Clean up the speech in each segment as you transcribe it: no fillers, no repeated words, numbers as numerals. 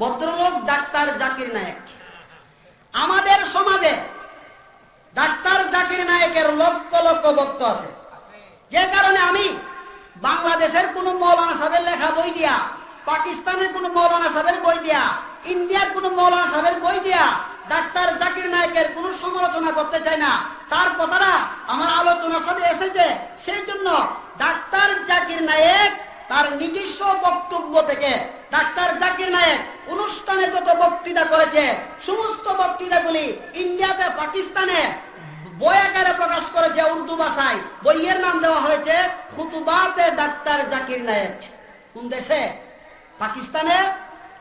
ভদ্রলোক ডাক্তার জাকির নায়েক। আমাদের সমাজে ডাক্তার জাকির নায়েকের লক্ষ লক্ষ ভক্ত আছে, যে কারণে আমি বাংলাদেশের কোন মৌলানা সাহেবের লেখা বই দিয়া, পাকিস্তানের কোন মৌলানা সাহেবের বই দিয়া, ইন্ডিয়ার কোন মৌলানা সাহেবের বই দিয়া ডাক্তার জাকির নায়েকের কোন সমালোচনা করতে চাই না। তার কথাটা আমার আলোচনার সাথে এসেছে, সেই জন্য ডাক্তার জাকির নায়েক তার নিজস্ব বক্তব্য থেকে, ডাক্তার জাকির নায়েক অনুষ্ঠানে যত বক্তৃতা করেছে সমস্ত বক্তৃতাগুলি ইন্ডিয়াতে, পাকিস্তানে বই আকারে প্রকাশ করেছে উর্দু ভাষায়। বইয়ের নাম দেওয়া হয়েছে খুতুবাতে ডাক্তার জাকির নায়েক। কোন দেশে? পাকিস্তানে,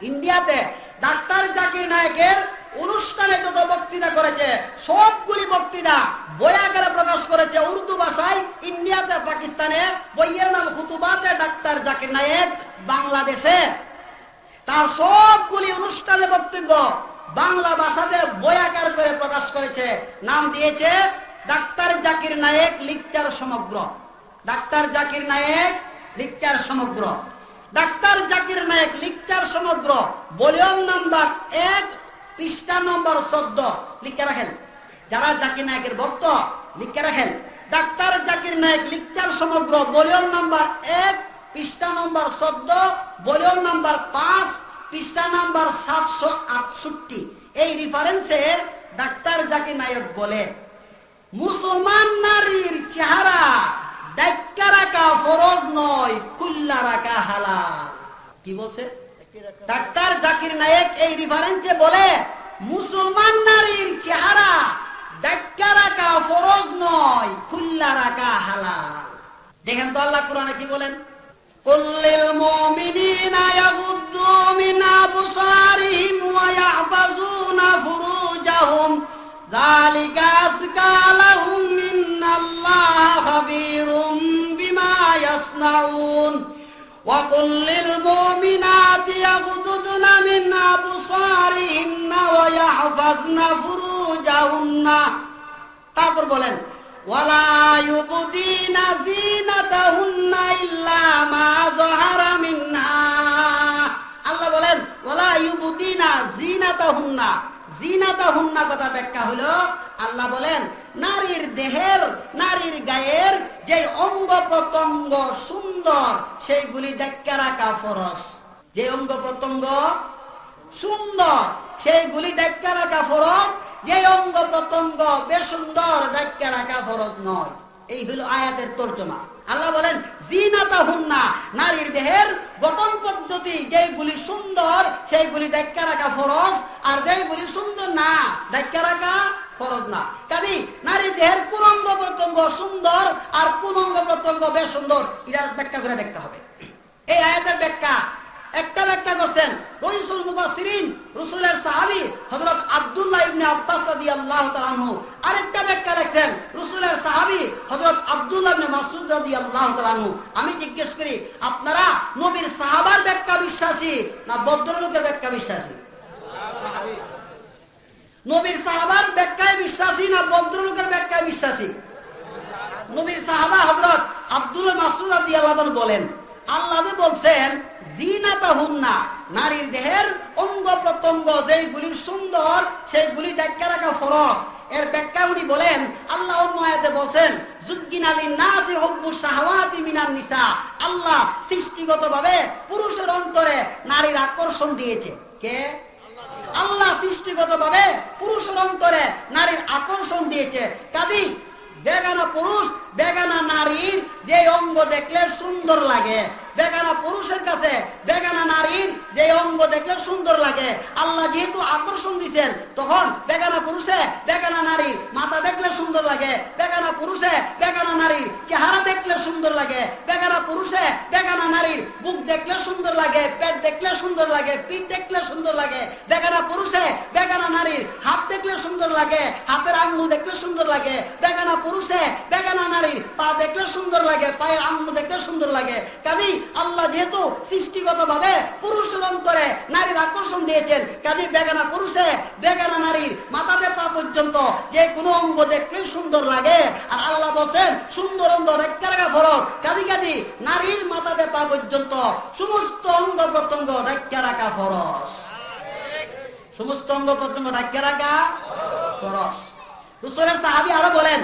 ইন্ডিয়াতে। ডাক্তার জাকির নায়েকের অনুষ্ঠানে যত বক্তৃতা করেছে সবগুলি বক্তৃতা বই আকারে প্রকাশ করেছে উর্দু ভাষায় ইন্ডিয়াতে, পাকিস্তানে। বইয়ের নাম খুতুবাতে ডাক্তার জাকির নায়েক। বাংলাদেশে তার সবগুলি অনুষ্ঠানে বক্তব্য বাংলা ভাষাতে বই আকার করে প্রকাশ করেছে, নাম দিয়েছে ডাক্তার জাকির নায়েক লিকচার সমগ্র। ডাক্তার জাকির নায়েক লিকচার সমগ্র। ডাক্তার জাকির নায়েক লিকচার সমগ্র ভলিউম নাম্বার 1, পৃষ্ঠা নম্বর 14 লিখে রাখেন। যারা জাকির নায়েকের ভক্ত লিখে রাখেন। ডাক্তার জাকির নায়েক লিকচার সমগ্র ভলিউম নাম্বার 1, পৃষ্ঠা নম্বর 14, ভলিউম নাম্বার 5, পৃষ্ঠা নাম্বার 768। এই রেফারেন্সে ডাক্তার জাকির নায়েক বলে, মুসলমান নারীর চেহারা ঢাকা রাখা ফরজ নয়, খুল্লা রাখা হালাল। কি বলছে ডাক্তার জাকির নায়েক? এই রেফারেন্সে বলে মুসলমান নারীর চেহারা ঢাকা রাখা ফরজ নয়, খুল্লা রাখা হালাল। দেখেন তো আল্লাহ কোরআনে কি বলেন, কুল্লিল মুমিনিনা ইয়াগুদ্দু মিন আবসারিহিম ওয়া ইয়াহফাজুনা ফুরুজাহুম যালিকা আযকা লাহুম ইন্নাল্লাহা খাবীরুম বিমা ইয়াসনাউন ওয়া কুল্লিল মুমিনাতি ইয়াগুদ্দুনা মিন আবসারিহিন্না ওয়া ইয়াহফাজনা ফুরুজাহুন্না। তারপর বলেন ওয়ালা ইউবদিনা যিনাতাহুন্না ইল্লা মা যাহারা মিনহা। আল্লাহ বলেন ওয়ালা ইউবদিনা যিনাতাহুন্না। যিনাতাহুন্না কথা ব্যাখ্যা হলো, আল্লাহ বলেন নারীর দেহের, নারীর গায়ের যে অঙ্গ প্রত্যঙ্গ সুন্দর সেইগুলি ঢাকা রাখা ফরজ। যে অঙ্গ প্রত্যঙ্গ সুন্দর সেইগুলি ঢাকা রাখা ফরজ, যে অঙ্গ প্রত্যঙ্গ বেসুন্দর ঢাকা রাখা ফরজ নয়। এই হলো আয়াতের তর্জমা। আল্লাহ বলেন যিনাতাহুন্না, নারীর দেহের গঠন পদ্ধতি যেগুলি সুন্দর সেইগুলি ঢাকা রাখা ফরজ, আর যেগুলি সুন্দর না ঢাকা রাখা ফরজ না। কাজেই নারীর দেহের কোন অঙ্গ প্রত্যঙ্গ সুন্দর আর কোন অঙ্গ প্রত্যঙ্গ বেসুন্দর এটা ব্যাখ্যা করে দেখতে হবে। এই আয়াতের ব্যাখ্যা একটা ব্যাখ্যা করছেন রইসুল মুফাসসিরিন, রাসূলের সাহাবী হযরত আব্দুল্লাহ ইবনে আব্বাস রাদিয়াল্লাহু তাআলা আনহু। আরেকটা ব্যাখ্যা লিখছেন রাসূলের সাহাবী হযরত আব্দুল্লাহ ইবনে মাসউদ রাদিয়াল্লাহু তাআলা আনহু। আমি জিজ্ঞেস করি, আপনারা নবীর সাহাবার ব্যাখ্যা বিশ্বাসী না ভদ্রলোকের ব্যাখ্যা বিশ্বাসী? নবীর সাহাবার ব্যাখ্যায় বিশ্বাসী না ভদ্রলোকের ব্যাখ্যায় বিশ্বাসী? নবীর সাহাবা হযরত আব্দুল্লাহ মাসউদ রাদিয়াল্লাহু তাআলা বলেন, আল্লাহ যে বলছেন যিনাতাহুন্না, নারীর দেহের অঙ্গ প্রত্যঙ্গ যেগুলি সুন্দর সেইগুলি ঢাকা রাখা ফরজ। এর ব্যাখ্যা উনি বলেন, আল্লাহ অন্য আয়াতে বলেন যুজ্জিনা লিন-নাসি হুব্বুশ শাহাওয়াতি মিনান নিসা। আল্লাহ সৃষ্টিগতভাবে পুরুষের অন্তরে নারীর আকর্ষণ দিয়েছে। কে? আল্লাহ সৃষ্টিগতভাবে পুরুষের অন্তরে নারীর আকর্ষণ দিয়েছে। কাজেই বেগানা পুরুষ বেগানা নারীর যে অঙ্গ দেখলে সুন্দর লাগে, বেগানা পুরুষের কাছে বেগানা নারীর যে অঙ্গ দেখলে সুন্দর লাগে, আল্লাহ যেহেতু আকর্ষণ দিচ্ছেন তখন বেগানা পুরুষে বেগানা নারীর মাথা দেখলে সুন্দর লাগে, বেগানা পুরুষে বেগানা নারীর চেহারা দেখলে সুন্দর লাগে, বেগানা পুরুষে বেগানা নারীর বুক দেখলে সুন্দর লাগে, পেট দেখলে সুন্দর লাগে, পিঠ দেখলে সুন্দর লাগে, বেগানা পুরুষে বেগানা নারীর হাত দেখলে সুন্দর লাগে, হাতের আঙ্গুল দেখলে সুন্দর লাগে, বেগানা পুরুষে বেগানা নারীর পা দেখলে সুন্দর লাগে, পায়ের আঙ্গুল দেখলে সুন্দর লাগে। কাজেই আল্লাহ যেহেতু সৃষ্টিগতভাবে পুরুষের অন্তরে নারীর আকর্ষণ দিয়েছেন, কাজেই বেগানা পুরুষে বেগানা নারীর মাথাতে পা পর্যন্ত যে কোনো অঙ্গ দেখলে সুন্দর লাগে। আর আল্লাহ বলছেন সুন্দর অঙ্গ ঢাকা রাখা ফরজ। কাজী নারীর মাথাতে পা পর্যন্ত সমস্ত অঙ্গ প্রত্যঙ্গ ঢাকা রাখা ফরজ। সমস্ত অঙ্গ প্রত্যঙ্গ ঢাকিয়ে রাখা ফরজ। রাসূলের সাহাবী আরো বলেন,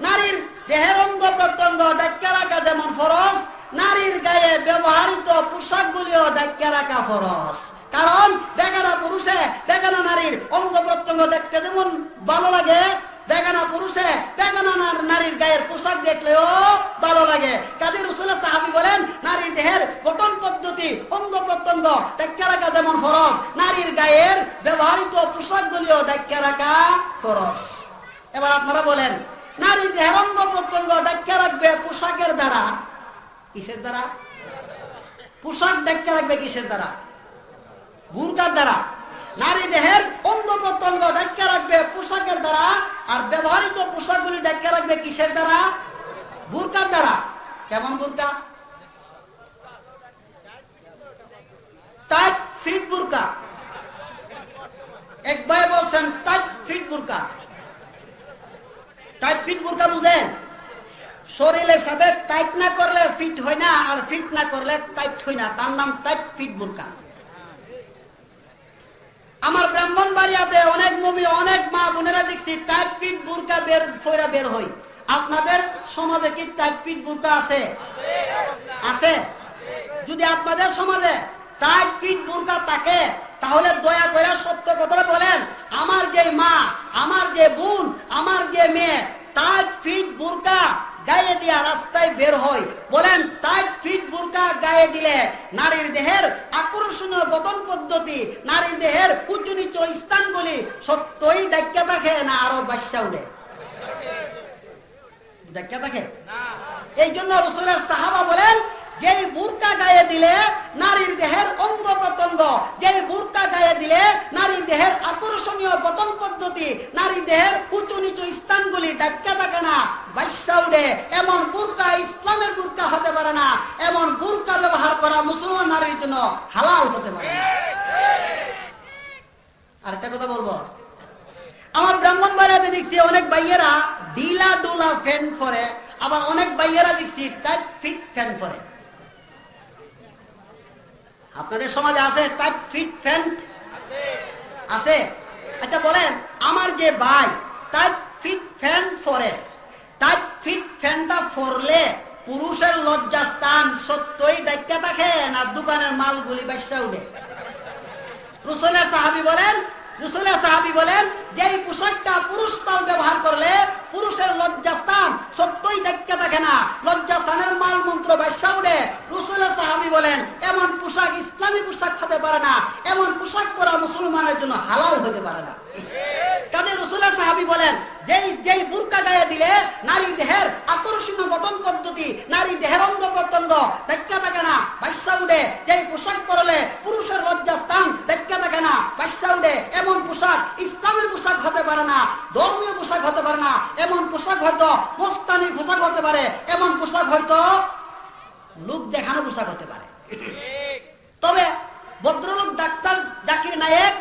নারীর দেহের অঙ্গ প্রত্যঙ্গ ঢাকিয়ে রাখা যেমন ফরজ, নারীর গায়ে ব্যবহৃত পোশাকগুলিও ঢাকিয়ে রাখা ফরজ। কারণ বেগানা পুরুষে বেগানা নারীর অঙ্গ প্রত্যঙ্গ দেখতে যেমন ভালো লাগে, বেগানা পুরুষে বেগানা নারীর গায়ের পোশাক দেখলেও ভালো লাগে। কাজী রাসূলের সাহাবী বলেন, নারীর দেহের গঠন পদ্ধতি অঙ্গ প্রত্যঙ্গ ঢাকিয়ে রাখা যেমন ফরজ, নারীর গায়ের ব্যবহৃত পোশাকগুলিও ঢাকিয়ে রাখা ফরজ। এবার আপনারা বলেন, নারীর দেহের অঙ্গ প্রত্যঙ্গ ঢাকিয়ে রাখবে পোশাকের দ্বারা, কিসের দ্বারা? পোশাক ঢাকিয়ে রাখবে কিসের দ্বারা? বুরকার দ্বারা। নারী দেহের অঙ্গ প্রত্যঙ্গ ঢাকিয়ে রাখবে পোশাকের দ্বারা, আর ব্যবহৃত পোশাকগুলি ঢাকিয়ে রাখবে কিসের দ্বারা? বুরকার দ্বারা। কেমন বুরকা? Tight fit burqa. এক ভাই বলছেন টাইট ফিট বুরকা। টাইট ফিট বুরকা বুঝেন? শরীরের সাথে টাইট না করলে ফিট হয় না, আর ফিট না করলে টাইট হয় না, তার নাম টাইট ফিট বুরকা। আমার ব্রাহ্মণবাড়িয়াতে অনেক নবী অনেক মা বোনেরা দেখছি টাইট ফিট বুরকা বের হই। আপনাদের সমাজে কি টাইট ফিট বুরকা আছে? আছে? যদি আপনাদের সমাজে টাইট ফিট বুরকা থাকে, তাহলে দয়া করে সত্য কথা বলেন, আমার যে মা, আমার যে বোন, আমার যে মেয়ে টাইট ফিট বুরকা গায়ে দিয়া রাস্তায় বের হয়, বলেন টাইট ফিট বুরকা গায়ে দিলে নারীর দেহের আকর্ষণীয় গঠন পদ্ধতি, নারীর দেহের উঁচু নিচু স্থানগুলি সত্যই ঢাকিয়ে থাকে না আরো বাচ্চা উঠে? ঢাকিয়ে থাকে? এই জন্য রাসূলের সাহাবা বলেন, যেই বুরকা গায়ে দিলে নারীর দেহের অঙ্গ প্রত্যঙ্গ, যেই বুরকা গায়ে দিলে নারীর দেহের আকর্ষণীয় গঠন পদ্ধতি, নারীর দেহের উঁচু নিচু স্থানগুলি ঢাকিয়ে থাকে না, বাচ্চা উঠে, এমন বুরকা ইসলামের বুরকা হতে পারে না। এমন বুরকা ব্যবহার করা মুসলমান নারীর জন্য হালাল হতে পারে না। আরেকটা কথা বলবো, আমার ব্রাহ্মণবাড়িয়াতে দেখছি অনেক ভাইয়েরা ঢিলা ডোলা ফ্যান পরে, আবার অনেক ভাইয়েরা দেখছি টাইট ফিট ফ্যান পরে। আপনাদের সমাজে আছে টাইট ফিট ফ্যান? আছে? আচ্ছা বলেন, আমার যে ভাই টাইট ফিট ফ্যান পরে, টাইট ফিট ফ্যানটা পরলে পুরুষের লজ্জাস্থান সত্যই ঢাকিয়ে থাকে না দোকানের মালগুলি বাচ্চা উঠে? রাসূলের সাহাবী বলেন, যেই পোশাকটা পুরুষ পাল ব্যবহার করলে পুরুষের লজ্জাস্থান সত্যই ঢাকিয়ে থাকে না, লজ্জাস্থানের মাল মন্ত্র বাচ্চা উঠে। রাসূলের সাহাবী বলেন, এমন পোশাক ইসলামী পোশাক হতে পারে না, এমন পোশাক পরা মুসলমানের জন্য হালাল হতে পারে না। কাজে রাসূলের সাহাবী বলেন, যেই বুরকা গায়ে দিলে নারীর দেহের আকর্ষণীয় গঠন পদ্ধতি, নারীর দেহের অঙ্গ প্রত্যঙ্গ ঢাকিয়ে থাকে না, বাচ্চা উঠে, যেই পোশাক পরলে পুরুষের লজ্জাস্থান ঢাকিয়ে থাকে না, বাচ্চা উঠে, এমন পোশাক ইসলামের পোশাক হতে পারে না, ধর্মীয় পোশাক হতে পারে না। এমন পোশাক হয়তো মস্তানি পোশাক হতে পারে, এমন পোশাক হয়তো লোক দেখানো পোশাক হতে পারে। তবে ভদ্রলোক ডাক্তার জাকির নায়েক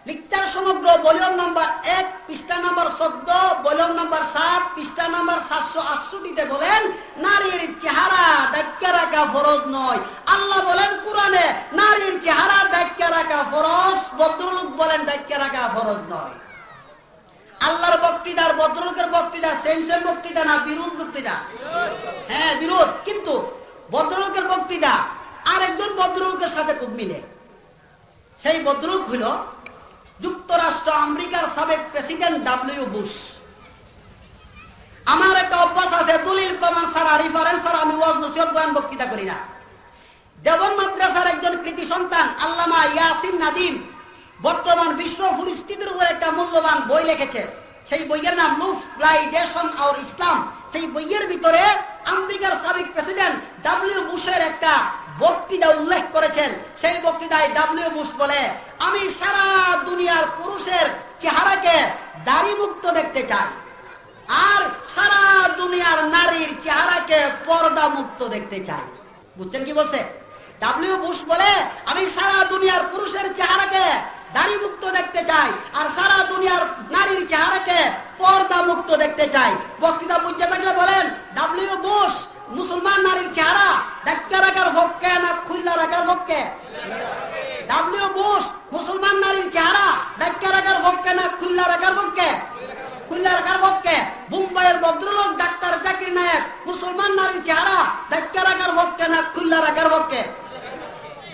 লিখতার সমগ্র ভলিউম নাম্বার 1 পৃষ্ঠা নাম্বার 14, ভলিউম নাম্বার 7 পৃষ্ঠা নাম্বার 768 বলেন, নারীর চেহারা ঢাকিয়ে রাখা ফরজ নয়। আল্লাহ বলেন কোরআনে, নারীর চেহারা ঢাকিয়ে রাখা ফরজ, ভদ্রলোক বলেন ঢাকিয়ে রাখা ফরজ নয়। আল্লাহর বক্তৃতার ভদ্রলোকের বক্তৃতা সেম বক্তৃতা না বিরোধ বক্তৃতা? হ্যাঁ বিরোধ, কিন্তু ভদ্রলোকের বক্তৃতা আরেকজন ভদ্রলোকের সাথে খুব মিলে। সেই ভদ্রলোক হইল যুক্তরাষ্ট্র আমেরিকার সাবেক প্রেসিডেন্ট ডব্লিউ বুশ। আমার একটা অভ্যাস আছে, দলিল প্রমাণ ছাড়া, রেফারেন্স ছাড়া আমি ওয়াজ নসিহত বয়ান বক্তৃতা করি না। দেওবন্দ মাদ্রাসার একজন কৃতি সন্তান আল্লামা ইয়াসিন নাদিম বর্তমান বিশ্ব পরিস্থিতির উপর একটা মূল্যবান বই লিখেছে। সেই বইয়ের নাম লুফ গ্লাইডেশন আর ইসলাম। সেই বইয়ের ভিতরে আমেরিকার সাবেক প্রেসিডেন্ট ডব্লিউ বুশের একটা বক্তৃতা উল্লেখ করেছেন। সেই বক্তৃতায় ডব্লিউ বুশ বলে, আমি সারা দুনিয়ার পুরুষের চেহারাকে দাড়ি মুক্ত দেখতে চাই, আর সারা দুনিয়ার নারীর চেহারাকে পর্দা মুক্ত দেখতে চাই। বুঝছেন কি বলছে? ডব্লিউ বুশ বলে, আমি সারা দুনিয়ার পুরুষের চেহারাকে দাড়ি মুক্ত দেখতে চাই, আর সারা দুনিয়ার নারীর চেহারাকে পর্দা মুক্ত দেখতে চাই। বক্তৃতা বুঝতে থাকলে বলেন, ডব্লিউ বুশ মুসলমান নারীর চেহারা ঢাকিয়ে রাখার পক্ষে না খুল্লা রাখার পক্ষে? ডব্লিউ বুশ মুসলমান নারীর চেহারা না খুল্লা রাখার পক্ষে? খুল্লা রাখার পক্ষে। মুম্বাইয়ের ভদ্রলোক ডাক্তার জাকির নায়েক মুসলমান নারীর চেহারা ঢাকা রাখার পক্ষে না খুল্লা রাখার পক্ষে?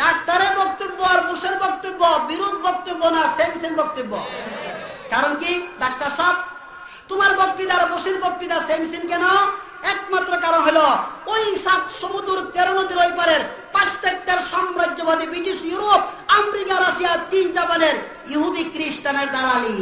ডাক্তারের বক্তব্য আর বুশের বক্তব্য বিরোধ বক্তব্য না সেম সেম বক্তব্য? কারণ কি ডাক্তার সাহেব, তোমার বক্তৃতা আর বুশের বক্তৃতা সেম সেম কেন? একমাত্র কারণ হলো ওই 7 সমুদ্র 13 নদীর ওই পারের পাশ্চাত্যের সাম্রাজ্যবাদী ব্রিটিশ ইউরোপ আমেরিকা রাশিয়া চীন জাপানের ইহুদি খ্রিস্টানের দালালি।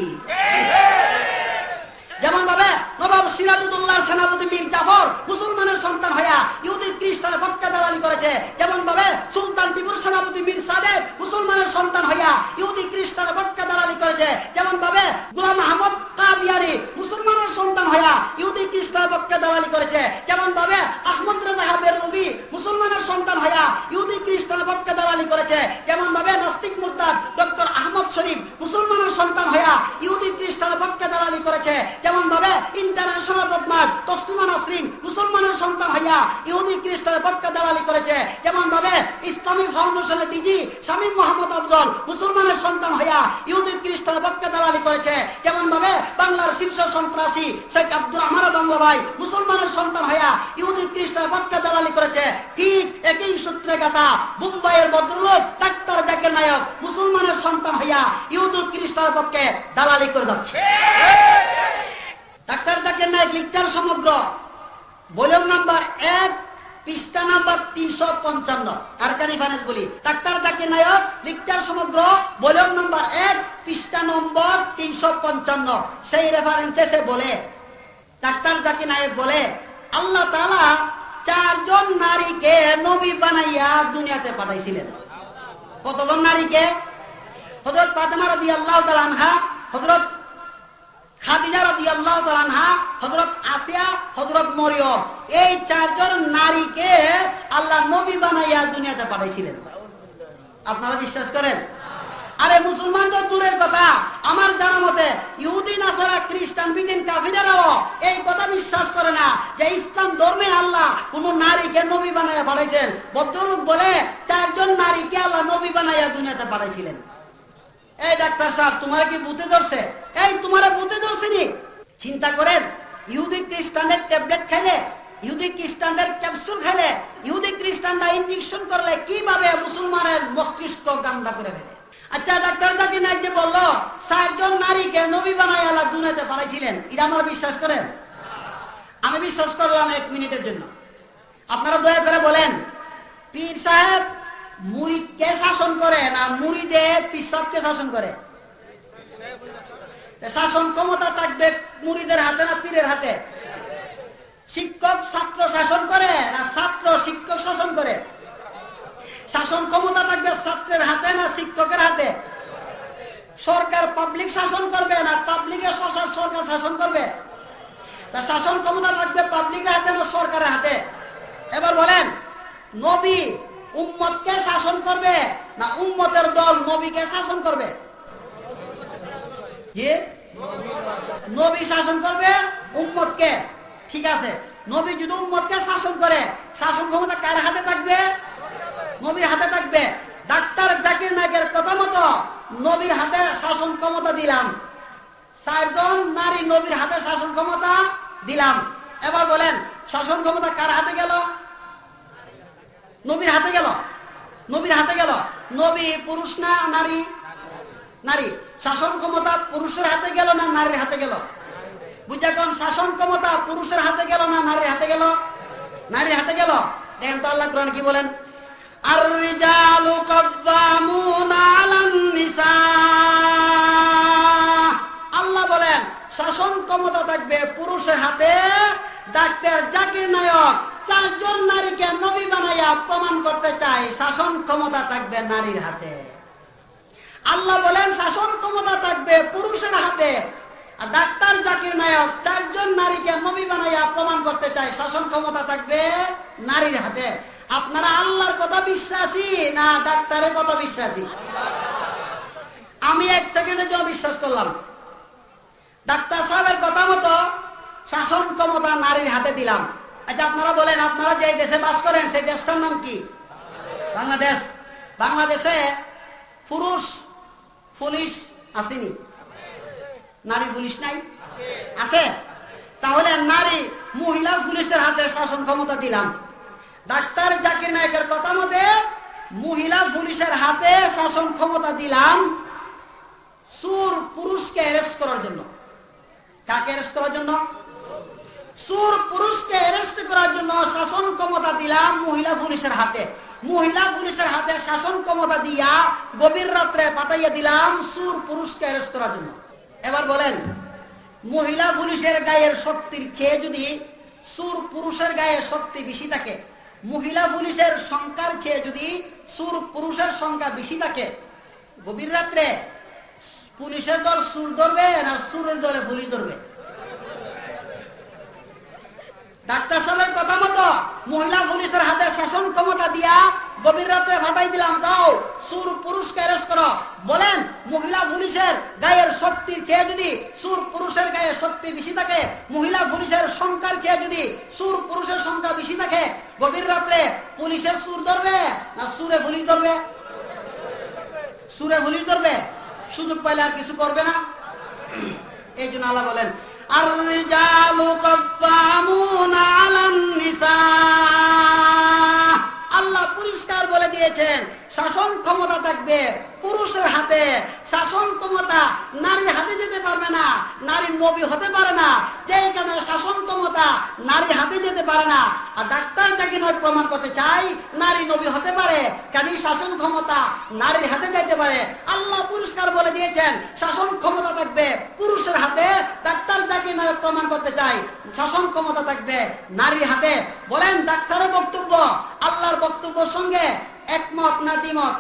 যেমন ভাবে নবাব সিরাজউদ্দৌলার সেনাপতি মীর জাফর মুসলমানের সন্তান হইয়া ইহুদি খ্রিস্টানের পক্ষে দালালি করেছে, যেমন ভাবে সুলতান টিপুর সেনাপতি মীর সাদেক মুসলমানের সন্তান হইয়া ইহুদি খ্রিস্টানের পক্ষে দালালি করেছে, যেমন ভাবে গোলাম আহমদ কাদিয়ানী মুসলমানের সন্তান হইয়া ইহুদি খ্রিস্টানের পক্ষে দালালি করেছে, যেমন ভাবে আহমদ রেজা বেরলভী মুসলমানের সন্তান হইয়া ইহুদি খ্রিস্টানের পক্ষে দালালি করেছে, যেমন ভাবে নাস্তিক মুরতাদ ডক্টর আহমদ শরীফ মুসলমানের সন্তান হইয়া ইহুদি খ্রিস্টানের পক্ষে দালালি করেছে, যেমন ভাবে ইন্টারন্যাশনাল বদমাশ তসলিমা নাসরিন মুসলমানের সন্তান হইয়া ইহুদি খ্রিস্টানের পক্ষে দালালি করেছে, যেমন ভাবে ইসলামী ফাউন্ডেশনের ডিজি শামীম মোহাম্মদ আফজল মুসলমানের সন্তান হইয়া ইহুদি খ্রিস্টানের পক্ষে দালালি করেছে, যেমন ভাবে বাংলার শীর্ষ সন্ত্রাসী শেখ আব্দুর রহমান গঙ্গোপাই মুসলমানের সন্তান হইয়া ইহুদি খ্রিস্টানের পক্ষে দালালি করেছে। ঠিক একই সূত্রে গাথা মুম্বাইয়ের ভদ্রলোক ডাক্তার জাকির নায়েক মুসলমানের সন্তান হইয়া ইহুদি খ্রিস্টানের পক্ষে দালালি করে যাচ্ছে। ডাক্তার জাকির নায়েক লিখতার সমগ্র ভলিউম নাম্বার 1 পৃষ্ঠা নাম্বার 355 আরকানি ফানেস বলি। ডাক্তার জাকির নায়েক লিখতার সমগ্র ভলিউম নাম্বার 1 পৃষ্ঠা নম্বর 355 সেই রেফারেন্সে সে বলে, ডাক্তার জাকির নায়েক বলে আল্লাহ তাআলা 4 জন নারীকে নবী বানাইয়া দুনিয়াতে পাঠাইছিলেন। কতজন নারীকে? হযরত ফাতেমা রাদিয়াল্লাহু তাআলা আনহা, হযরত খাদিজা রাদিয়াল্লাহু তাআলা আনহা, হযরত আসিয়া, হযরত মরিয়ম, এই 4 জন নারীকে আল্লাহ নবী বানাইয়া দুনিয়াতে পাঠাইছিলেন। আপনারা বিশ্বাস করেন? আরে মুসলমান তো দূরের কথা, আমার জানা মতে ইহুদি নাসারা খ্রিস্টান বিদিন কাফিরেরাও এই কথা বিশ্বাস করে না যে ইসলাম ধর্মে আল্লাহ কোন নারীকে নবী বানাইয়া পাঠাইছেন। ভদ্রলোক বলে 4 জন নারীকে আল্লাহ নবী বানাইয়া দুনিয়াতে পাঠাইছিলেন। এই ডাক্তার সাহেব, তোমার কি বুতে ধরছে? এই তোমার বুতে ধরছে নি? চিন্তা করেন, ইহুদি খ্রিস্টানদের ট্যাবলেট খাইলে, ইহুদি খ্রিস্টানদের ক্যাপসুল খাইলে, ইহুদি খ্রিস্টানরা ইনজেকশন করলে কিভাবে মুসলমানের মস্তিষ্ক গান্দা করে ফেলে। আচ্ছা, ডাক্তার জাকির নায়েক যে বললো 4 জন নারীকে নবী বানাই আল্লাহ দুনিয়াতে পাঠাইছিলেন, এটা আপনারা বিশ্বাস করেন? আমি বিশ্বাস করলাম 1 মিনিটের জন্য। আপনারা দয়া করে বলেন, পীর সাহেব মুরিদকে শাসন করে না মুরিদে পীর সাহেবকে শাসন করে? শাসন ক্ষমতা থাকবে মুরিদের হাতে না পীরের হাতে? শিক্ষক ছাত্র শাসন করে না ছাত্র শিক্ষক শাসন করে? শাসন ক্ষমতা থাকবে ছাত্রের হাতে না শিক্ষকের হাতে? সরকার পাবলিক শাসন করবে না পাবলিকের সরকার শাসন করবে? তা শাসন ক্ষমতা থাকবে পাবলিকের হাতে না সরকারের হাতে? এবার বলেন, নবী উম্মতকে শাসন করবে না উম্মতের দল নবীকে শাসন করবে? জি, নবী শাসন করবে উম্মতকে। ঠিক আছে, নবী যদি উম্মতকে শাসন করে, শাসন ক্ষমতা কার হাতে থাকবে? নবীর হাতে থাকবে। ডাক্তার জাকির নায়েকের কথা মতো নবীর হাতে শাসন ক্ষমতা দিলাম, 4 জন নারী নবীর হাতে শাসন ক্ষমতা দিলাম। এবার বলেন, শাসন ক্ষমতা কার হাতে গেল? নবীর হাতে গেল। নবীর হাতে গেল। নবী পুরুষ না নারী? নারী। শাসন ক্ষমতা পুরুষের হাতে গেল না নারীর হাতে গেল? বুঝা কোন শাসন ক্ষমতা পুরুষের হাতে গেল না নারীর হাতে গেল? নারীর হাতে গেল। দেখেন তো আল্লাহ কোরআন কি বলেন, আর রিজালু কাওয়ামুনা আলান নিসা। আল্লাহ বলেন শাসন ক্ষমতা থাকবে পুরুষের হাতে। ডাক্তার জাকির নায়েক 4 জন নারীকে নবী বানাইয়া প্রমাণ করতে চায় শাসন ক্ষমতা থাকবে নারীর হাতে। আল্লাহ বলেন শাসন ক্ষমতা থাকবে পুরুষের হাতে, আর ডাক্তার জাকির নায়েক 4 জন নারীকে নবী বানাইয়া প্রমাণ করতে চায় শাসন ক্ষমতা থাকবে নারীর হাতে। আপনারা আল্লাহর কথা বিশ্বাসী না ডাক্তারের কথা বিশ্বাসী? আমি 1 সেকেন্ডের জন্য বিশ্বাস করলাম। ডাক্তার সাহেবের কথা মতো শাসন ক্ষমতা নারীর হাতে দিলাম। আচ্ছা, আপনারা বলেন, আপনারা যে দেশে বাস করেন সেই দেশটার নাম কি? বাংলাদেশ। বাংলাদেশে পুরুষ পুলিশ আসেনি? নারী পুলিশ নাই? আছে। তাহলে নারী মহিলা পুলিশের হাতে শাসন ক্ষমতা দিলাম। ডাক্তার জাকির নায়েকের কথা মতে মহিলা পুলিশের হাতে শাসন ক্ষমতা দিলাম সুর পুরুষকে অ্যারেস্ট করার জন্য। কাকে অ্যারেস্ট করার জন্য? সুর পুরুষকে অ্যারেস্ট করার জন্য শাসন ক্ষমতা দিলাম মহিলা পুলিশের হাতে। মহিলা পুলিশের হাতে শাসন ক্ষমতা দিয়া গভীর রাত্রে পাঠাইয়া দিলাম সুর পুরুষকে অ্যারেস্ট করার জন্য। এবার বলেন, মহিলা পুলিশের গায়ের শক্তির চেয়ে যদি সুর পুরুষের গায়ে শক্তি বেশি থাকে, মহিলা পুলিশের সংখ্যার চেয়ে যদি সুর পুরুষের সংখ্যা বেশি থাকে, গভীর রাত্রে পুলিশের দল সুর ধরবে না সুরের দলে পুলিশ ধরবে? ডাক্তার সাহেবের কথা মতো মহিলা পুলিশের হাতে শাসন ক্ষমতা দিয়া গভীর রাত্রে ফাটাই দিলাম, দাও সুর পুরুষকে অ্যারেস্ট করো। বলেন, মহিলা পুলিশের গায়ের শক্তির চেয়ে যদি সুর পুরুষের গায়ে শক্তি বেশি থাকে, মহিলা পুলিশের সংখ্যার চেয়ে যদি সুর পুরুষের সংখ্যা বেশি থাকে, গভীর রাত্রে পুলিশের সুর ধরবে না সুরে পুলিশ ধরবে? সুরে পুলিশ ধরবে। সুযোগ পাইলে আর কিছু করবে না। এই জন্য আল্লাহ বলেন, আর-রিজালু কাওয়ামুনা আলান নিসা। আল্লাহ পরিষ্কার বলে দিয়েছেন শাসন ক্ষমতা থাকবে পুরুষের হাতে। শাসন ক্ষমতা নারীর হাতে যেতে পারবে না, নারী নবী হতে পারে না। যেখানে শাসন ক্ষমতা নারী হাতে যেতে পারে না, আর ডাক্তার যাকে নয় প্রমাণ করতে চাই নারী নবী হতে পারে, কাজেই শাসন ক্ষমতা নারীর হাতে যেতে পারে। আল্লাহ পরিষ্কার বলে দিয়েছেন শাসন ক্ষমতা থাকবে পুরুষের হাতে। ডাক্তার যাকে নয় প্রমাণ করতে চাই শাসন ক্ষমতা থাকবে নারীর হাতে। বলেন, ডাক্তারের বক্তব্য আল্লাহর বক্তব্যের সঙ্গে একমত না দ্বিমত?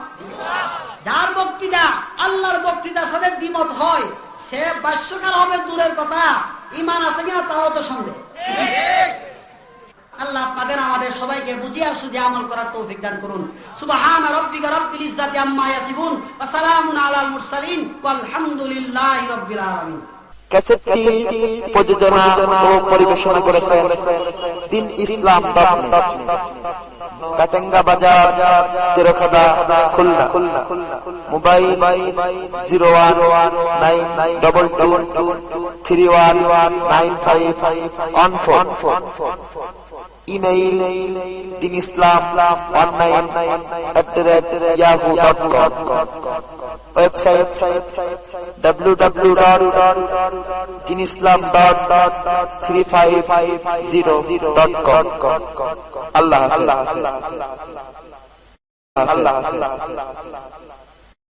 যার বক্তৃতা আল্লাহর বক্তৃতার সাথে দ্বিমত হয় সে ভাষ্যকার হবে দূরের কথা, ঈমান আছে কিনা তাও তো সন্দেহ। আল্লাহ আপনাদের আমাদের সবাইকে বুঝিয়ে সুঝে আমল করার তৌফিক দান করুন। সুবহান রাব্বিকা রাব্বিল ইজ্জাতি আম্মা ইয়াসিফুন ওয়া সালামুন আলাল মুরসালিন ওয়ালহামদুলিল্লাহি রাব্বিল আলামিন। ক্যাসেটটি প্রযোজনা ও পরিবেশনা করেছেন দিন Islam Katenga Bazar, Terkhada, Khulna. Mobile 0192231955 email dinislam19@yahoo.com, website www.dinislam.350.com। আল্লাহ।